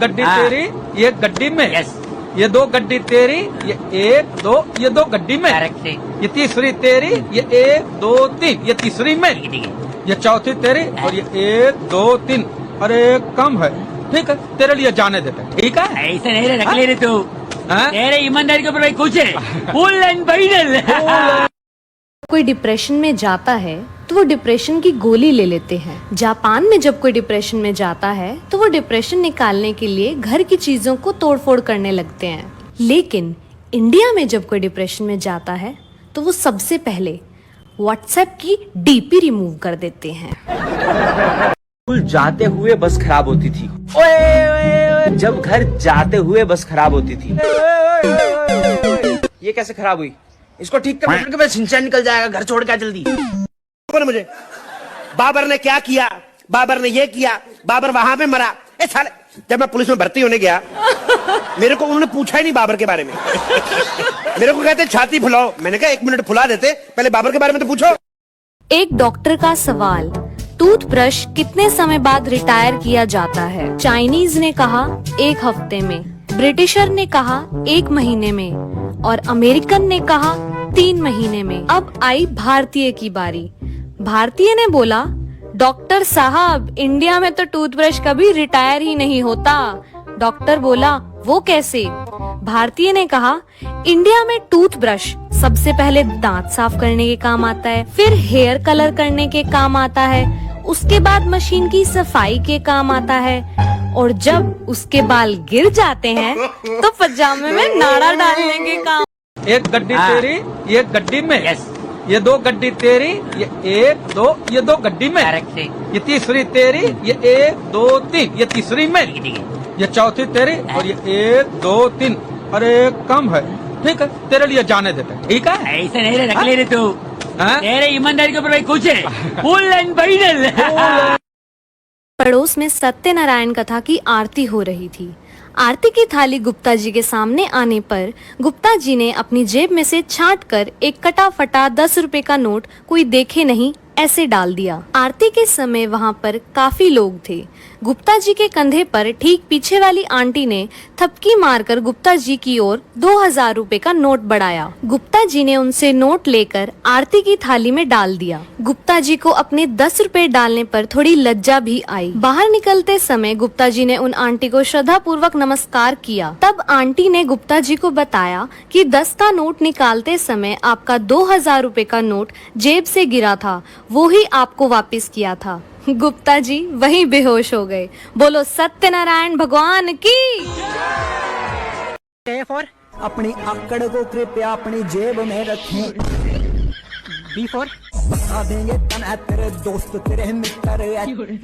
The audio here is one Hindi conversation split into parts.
गड्डी तेरी, ये गड्डी में। यस। ये दो गड्डी तेरी, ये एक दो, ये दो गड्डी में। करेक्ट। ये तीसरी तेरी, ये एक दो तीन, ये तीसरी में। ठीक है। ये चौथी तेरी और ये एक दो तीन। अरे कम है, ठीक है, तेरे लिए जाने देते हैं। ठीक है, ऐसे नहीं रख ले रे तू। हाँ? तेरे ईमानदारी के ऊपर भाई कुछ है। Full and final. कोई डिप्रेशन में जाता है तो वो डिप्रेशन की गोली ले लेते हैं। जापान में जब कोई डिप्रेशन में जाता है तो वो डिप्रेशन निकालने के लिए घर की चीजों को तोड़फोड़ करने लगते हैं। लेकिन इंडिया में जब कोई डिप्रेशन में जाता है तो वो सबसे पहले व्हाट्सएप की डीपी रिमूव कर देते हैं। स्कूल जाते हुए बस खराब होती थी। ओए, जब घर जाते हुए बस खराब होती थी। ये कैसे खराब हुई? इसको ठीक करने के बाद सिंचाई निकल जाएगा। घर छोड़ के जल्दी। मुझे बाबर ने क्या किया, बाबर ने ये किया, बाबर वहां पे मरा। ए साले, जब मैं पुलिस में भर्ती होने गया मेरे को उन्होंने पूछा ही नहीं बाबर के बारे में। मेरे को कहते छाती फुलाओ। मैंने कहा 1 मिनट फुला देते, पहले बाबर के बारे में तो पूछो। एक डॉक्टर का सवाल, टूथब्रश कितने समय बाद रिटायर किया जाता है? चाइनीज ने कहा 1 हफ्ते में, ब्रिटिशर ने कहा 1 महीने में और अमेरिकन ने कहा 3 महीने में। अब आई भारतीय की बारी। भारतीय ने बोला, डॉक्टर साहब, इंडिया में तो टूथब्रश कभी रिटायर ही नहीं होता। डॉक्टर बोला, वो कैसे? भारतीय ने कहा, इंडिया में टूथब्रश सबसे पहले दांत साफ करने के काम आता है, फिर हेयर कलर करने के काम आता है, उसके बाद मशीन की सफाई के काम आता है और जब उसके बाल गिर जाते हैं तो पजामे में नाड़ा डालने के काम। एक गड्डी तेरी, ये गड्डी में। यस। ये दो गड्डी तेरी, ये एक दो, ये दो गड्डी में। करेक्ट। ये तीसरी तेरी, ये एक दो तीन, ये तीसरी में। ठीक है। ये चौथी तेरी और ये एक दो तीन। अरे कम है, ठीक है, तेरे लिए जाने देते हैं। ठीक है, ऐसे नहीं रख ले रे तू। हाँ? तेरे ईमानदारी के ऊपर भाई कुछ है। Full and final. पड़ोस में सत्यनारायण कथा की आरती हो रही थी। आरती की थाली गुप्ता जी के सामने आने पर गुप्ता जी ने अपनी जेब में से छांट कर एक कटा फटा 10 रुपए का नोट कोई देखे नहीं ऐसे डाल दिया। आरती के समय वहाँ पर काफी लोग थे। गुप्ता जी के कंधे पर ठीक पीछे वाली आंटी ने थपकी मारकर गुप्ता जी की ओर 2000 रुपए का नोट बढ़ाया। गुप्ता जी ने उनसे नोट लेकर आरती की थाली में डाल दिया। गुप्ता जी को अपने 10 रुपए डालने पर थोड़ी लज्जा भी आई। बाहर निकलते समय गुप्ता जी ने उन आंटी को श्रद्धा पूर्वक नमस्कार किया। तब आंटी ने गुप्ता जी को बताया कि 10 का नोट निकालते समय आपका 2000 रुपए का नोट जेब से गिरा था, वो ही आपको वापस किया था। गुप्ता जी वहीं बेहोश हो गए। बोलो सत्यनारायण भगवान की। अपनी आकड़ को कृपया अपनी जेब में रखें। बी फॉर बता देंगे तना तेरे दोस्त तेरे मित्र।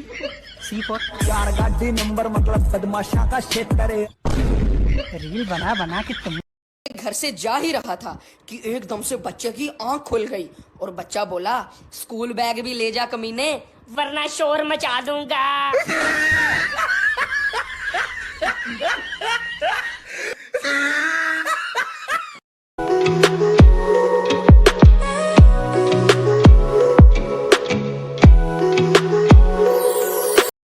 सी फॉर यार गाड़ी नंबर मतलब बदमाशा का क्षेत्र। रील बना बना के तुम घर से जा ही रहा था कि एकदम से बच्चे की आंख खुल गई और बच्चा बोला, स्कूल बैग भी ले जा कमीने, वरना शोर मचा दूंगा।